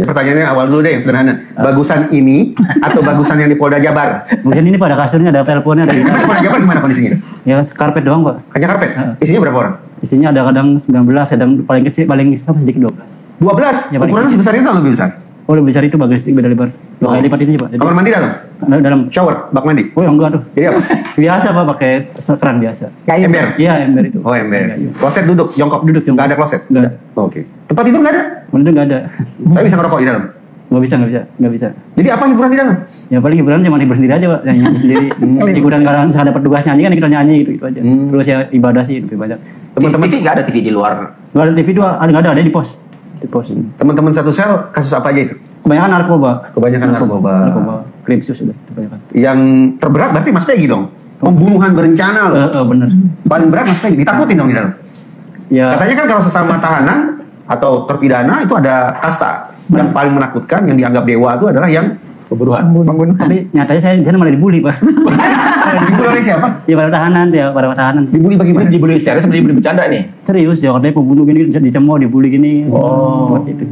Pertanyaannya awal dulu deh yang sederhana. Bagusan ini atau bagusan yang di Polda Jabar? Mungkin ini pada kasurnya ada teleponnya ada. Di Polda Jabar gimana kondisinya? Ya karpet doang Pak. Hanya karpet. Isinya berapa orang? Isinya ada kadang 19, kadang paling kecil paling sedikit 12. 12. Ya, Ukurannya sebesar itu atau lebih besar? Oh lebih besar itu bagus beda lebar. 2 kali lipat itu Pak. Jadi, Kamar mandi dalam? dalam. Shower, bak mandi? Oh enggak tuh. Jadi apa? Biasa Pak pakai keran biasa. Ember? Iya ember itu. Oh ember. Iya. Kloset duduk, jongkok? Duduk, jongkok. Nggak ada kloset? Nggak ada. Oke. Tempat tidur nggak ada? Bener nggak ada. Tapi bisa ngerokok di dalam? Nggak bisa. Jadi apa hiburan di dalam? Ya paling hiburan cuma hibur sendiri aja Pak, nyanyi sendiri. Hiburan kadang misalkan dapat tugas nyanyi kan kita nyanyi gitu aja. Terus ya ibadah sih lebih banyak. Teman-teman TV nggak ada TV di luar. Nggak ada TV dua, ada di pos. Di pos. Teman-teman satu sel kasus apa aja itu? Kebanyakan narkoba. Kebanyakan narkoba. Krimsus sudah kebanyakan. Yang terberat berarti Mas Peggy dong? Pembunuhan berencana loh. Bener. Paling berat Mas Peggy, ditakutin dong di dalam? Ya. Katanya kan kalau sesama tahanan atau terpidana itu ada kasta. Yang paling menakutkan, yang dianggap dewa itu adalah yang pembunuhan. Tapi nyatanya saya di sana malah dibully Pak. Dibully oleh siapa? Ya para tahanan. Dibully bagaimana? Dibully serius sama dibully bercanda nih? Serius ya katanya pembunuh gini dicemooh dibully gini. Buat itu.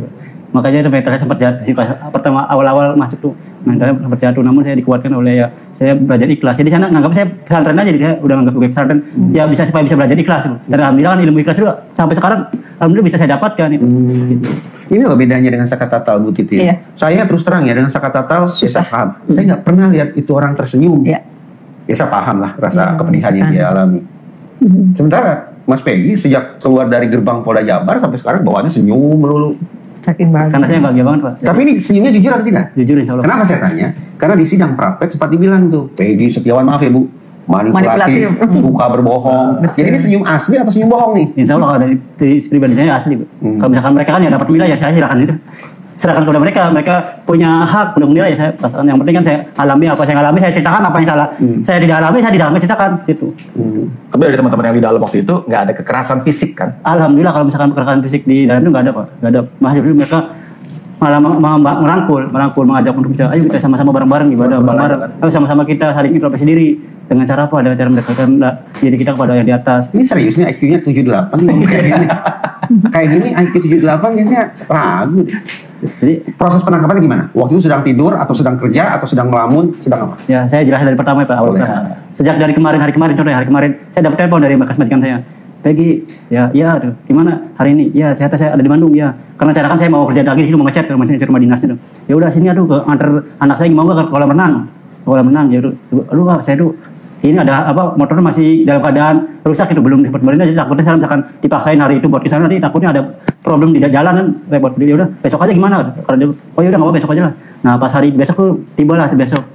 Makanya mentalnya sempat jatuh sih pertama awal-awal masuk tuh mentalnya sempat jatuh, namun saya dikuatkan oleh ya saya belajar ikhlas. Jadi sana nganggap saya pesantren aja, jadi saya udah nganggap gue pesantren ya bisa supaya bisa belajar ikhlas. Dan alhamdulillah kan ilmu ikhlas itu sampai sekarang alhamdulillah bisa saya dapatkan itu. Gitu. Ini loh bedanya dengan sakatatal Bu Titi. Iya. Saya terus terang ya dengan sakatatal saya paham. Saya nggak pernah lihat itu orang tersenyum. Iya. Ya saya paham lah rasa kepedihan yang dia alami. Sementara Mas Peggy sejak keluar dari gerbang Polda Jabar sampai sekarang bawaannya senyum melulu. Saking bahagia. Karena saya bahagia banget Pak. Tapi ini senyumnya jujur atau tidak? Jujur insya Allah. Kenapa saya tanya? Karena di sidang praktek sempat dibilang tuh, Peggy Setiawan maaf ya Bu, manipulatif. Suka berbohong. Jadi ini senyum asli atau senyum bohong nih? Insya Allah kalau dari pribadi saya asli. Kalau misalkan mereka kan ya dapat nilai ya saya silakan itu. Serahkan kepada mereka punya hak untuk menilai ya saya. Yang penting kan saya alami apa saya alami, saya ceritakan apa yang salah. Saya tidak alami, saya tidak akan ceritakan gitu. Tapi dari teman-teman yang di dalam waktu itu nggak ada kekerasan fisik kan? Alhamdulillah kalau misalkan kekerasan fisik di dalam itu nggak ada Pak, nggak ada. Masih mereka malah merangkul, mengajak untuk bicara, ayo kita sama-sama bareng-bareng ibadah bareng-bareng, ayo sama-sama kita saling introspeksi diri dengan cara apa? Dengan cara mendekatkan diri kita kepada yang di atas. Ini serius nih IQ-nya 78 nih kayak gini. Kayak gini IQ 78 biasanya ragu deh. Jadi proses penangkapannya gimana? Waktu itu sedang tidur atau sedang kerja atau sedang melamun, sedang apa? Ya saya jelaskan dari pertama ya Pak, awal pertama. Sejak dari hari kemarin saya dapat telepon dari bekas majikan saya. Peggy, ya aduh, gimana hari ini? Ya, saya ada di Bandung ya. Karena cara kan saya mau kerja lagi di sini, mau ngechat ke rumah dinas itu. Ya udah sini aduh ke antar anak saya mau nggak ke kolam renang? Ya aduh Pak, saya tuh ini ada apa motornya masih dalam keadaan rusak itu belum diperbaiki aja, takutnya saya misalkan dipaksain hari itu buat kesana nanti takutnya ada problem di jalan kan repot. Ya udah besok aja gimana? Kalau dia oh ya udah nggak apa besok aja lah. Nah pas hari besok tuh tibalah besok.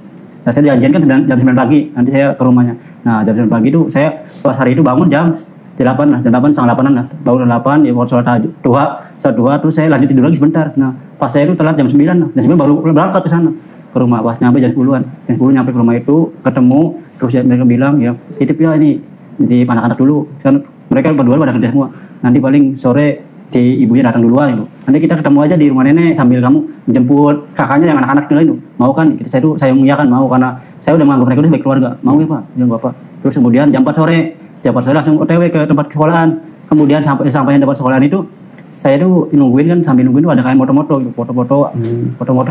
Nah, saya janjian kan jam 9 pagi nanti saya ke rumahnya. Nah jam 9 pagi itu saya pas hari itu bangun jam 8 lah, jam 8 setengah 8an lah, bangun jam 8 ya mau sholat duha terus saya lanjut tidur lagi sebentar. Nah pas saya itu telat jam 9 lah, jam 9 baru berangkat ke sana ke rumah, pas nyampe jam 10-an, jam 10 nyampe ke rumah itu ketemu, terus ya, mereka bilang ya titip ya ini anak-anak dulu, kan mereka berdua pada kerja semua, nanti paling sore si ibunya datang duluan itu, nanti kita ketemu aja di rumah nenek sambil kamu jemput kakaknya yang anak-anak itu mau kan, saya mengiyakan mau karena saya udah menganggap mereka itu sebagai keluarga, mau ya Pak, bilang Bapak. Terus kemudian jam 4 sore langsung OTW ke tempat sekolahan. Kemudian sampai dapat sekolahan itu saya tuh nungguin kan, sambil nungguin tuh ada kayak foto-foto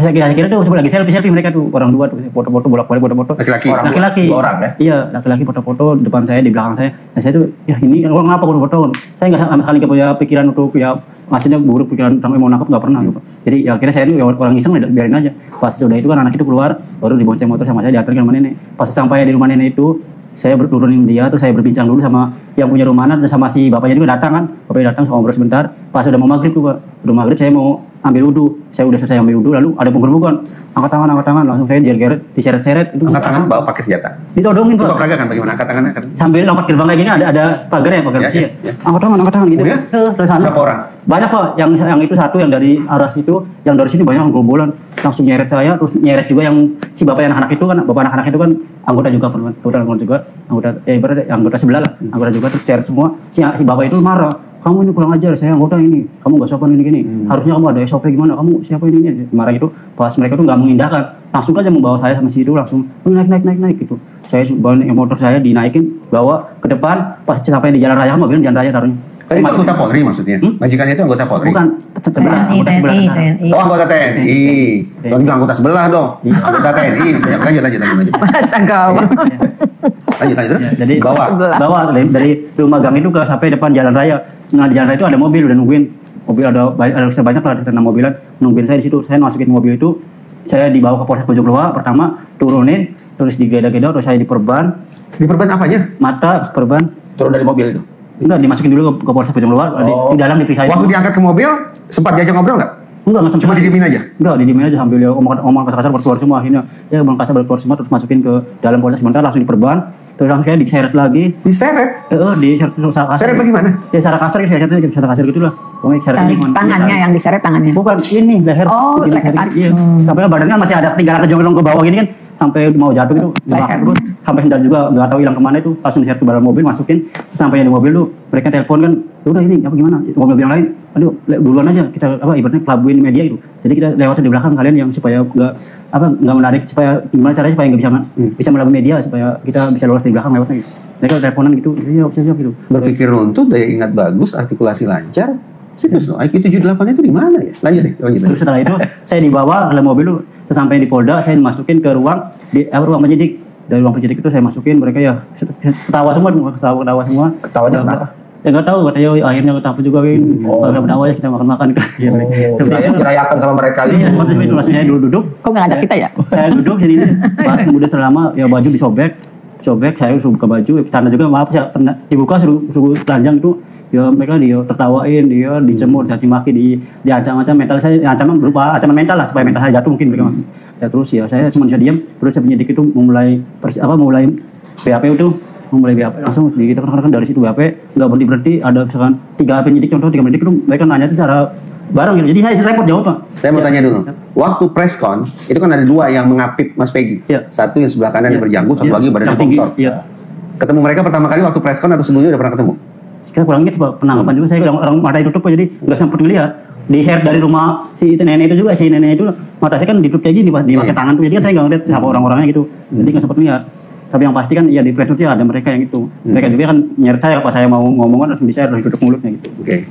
saya kira tuh lagi selfie mereka tuh orang dua tuh foto-foto bolak-balik foto-foto laki-laki dua orang ya? Iya laki-laki foto-foto depan saya, di belakang saya. Nah saya tuh ya ini orang ngapa foto-foto, saya nggak sama sekali punya pikiran untuk ya maksudnya buruk, pikiran sampai mau nangkep nggak pernah gitu. Jadi ya akhirnya saya tuh ya orang iseng biarin aja. Pas sudah itu kan anak itu keluar baru dibonceng motor sama saya diantar ke rumah nenek. Pas sampai di rumah nenek itu saya turunin dia, terus saya berbincang dulu sama yang punya rumah, dan sama si bapaknya juga datang kan, bapaknya datang ngobrol sebentar. Pas udah mau maghrib tuh Pak, udah maghrib saya mau ambil wudhu, saya udah selesai ambil wudhu, lalu ada penggerbukan, angkat tangan, langsung saya geret diseret-seret. Angkat tangan bawa pakai senjata? Ditodongin Pak. Coba peragakan bagaimana angkat tangannya? Sambil lompat gerbang kayak gini ada pagar besi ya. Angkat tangan gitu. Terus sana. Berapa orang? Banyak Pak, yang itu satu yang dari arah situ, yang dari sini banyak gerombolan. Langsung nyeret saya, terus nyeret juga yang si bapak anak-anak itu kan, bapak anak-anak itu kan anggota juga anggota sebelah lah, anggota juga, terus nyeret semua. Si bapak itu marah, kamu ini kurang ajar, saya anggota ini, kamu nggak sopan ini, harusnya kamu ada SOP gimana, kamu siapa ini, marah itu. Pas mereka tuh nggak mengindahkan, langsung aja membawa saya sama si itu langsung naik gitu. Saya bawa motor saya dinaikin, bawa ke depan, pas sampai di jalan raya, mobilnya di jalan raya taruhnya. Kan itu anggota Polri maksudnya? Majikannya itu anggota Polri? Bukan, sebelah, anggota sebelah. TNI. Oh, anggota TNI. Tuh bilang anggota sebelah dong. Anggota TNI. Misalnya. Lanjut. Masa gawat. Lanjut terus. Ya, jadi Sebelah. bawa dari rumah gang itu ke sampai depan jalan raya. Nah, di jalan raya itu ada mobil udah nungguin. Mobil ada banyak lah karena mobilan nungguin saya di situ. Saya masukin mobil itu. Saya dibawa ke Polsek Pojokloa. Pertama turunin, terus digeda-geda, terus saya diperban. Diperban apanya? Mata perban. Turun dari mobil itu. Enggak, dimasukin dulu ke Polsek Pojokloa. Di dalam diperiksa. Waktu diangkat ke mobil, sempat diajak ngobrol nggak? Enggak Cuma didiemin aja? Enggak, didiemin aja sambil dia omong kasar-kasar berkeluar semua. Akhirnya dia omong kasar berkeluar semua, terus masukin ke dalam Polsek sebentar, langsung diperban. Terus langsung saya diseret lagi. Diseret? Diseret kasar. Seret bagaimana? Ya secara kasar, secara kasar gitu lah. Pokoknya seret Tangannya yang diseret tangannya. Bukan, ini leher. Oh, Ini leher. Iya. Sampai badannya masih ada 300 jongkong ke bawah gini kan. Sampai mau jatuh gitu. Leher. Terus sampai sendal juga nggak tahu hilang kemana itu. Langsung diseret ke dalam mobil, masukin. Sampainya di mobil tuh, mereka telepon kan. Udah ini apa gimana? Mobil yang lain. Aduh, duluan aja kita ibaratnya kelabuin media itu. Jadi kita lewatin di belakang kalian yang supaya nggak menarik, supaya gimana caranya supaya nggak bisa melabui media, supaya kita bisa lolos di belakang lewatnya gitu. Mereka teleponan gitu. Iya, siap gitu. Berpikir runtut, daya ingat bagus, artikulasi lancar. Serius loh, IQ 78 itu di mana ya? Lanjut. Terus setelah itu saya dibawa dalam mobil tuh, sampai di Polda, saya dimasukin ke ruang penyidik. Dari ruang penyidik itu saya masukin, mereka ya ketawa semua. Ketawanya kenapa? Ya nggak tahu, katanya akhirnya ketapa juga kan. Kalau ketawa ya kita makan gitu. Dirayakan sama mereka Iya, seperti itu. Langsung saya duduk. Kok nggak ngajak kita ya? Saya duduk sini, pas kemudian selama ya baju disobek, saya suruh buka baju. Sana juga maaf saya pernah dibuka suruh telanjang itu. Ya mereka dia tertawain, dia dijemur, caci maki, diancam-ancam mental saya, ancaman berupa ancaman mental lah supaya mental saya jatuh mungkin mereka. Ya terus ya saya cuma bisa diam, terus saya penyidik itu mulai BAP itu memulai BAP langsung kita kan dari situ BAP nggak berhenti ada misalkan 3 penyidik itu mereka nanya itu secara bareng gitu. Jadi saya repot jawab Pak. Saya mau tanya dulu. Waktu preskon itu kan ada 2 yang mengapit Mas Peggy. Iya. Satu yang sebelah kanan yang berjanggut, satu lagi badannya Yang tinggi. bongsor. Iya. Ketemu mereka pertama kali waktu preskon atau sebelumnya udah pernah ketemu? Kita kurang gitu Pak, penangkapan juga saya orang mata ditutup jadi nggak sempat ngelihat. Di-share dari rumah si nenek itu juga, si nenek itu mata saya kan ditutup kayak gini Pak, dipakai tangan tuh, jadi kan saya nggak ngeliat siapa orang-orangnya gitu, jadi nggak sempat lihat. Tapi yang pasti kan ya di press itu ada mereka yang itu, mereka juga kan nyeret saya pas saya mau ngomongan harus di-share dari tutup mulutnya gitu. Oke.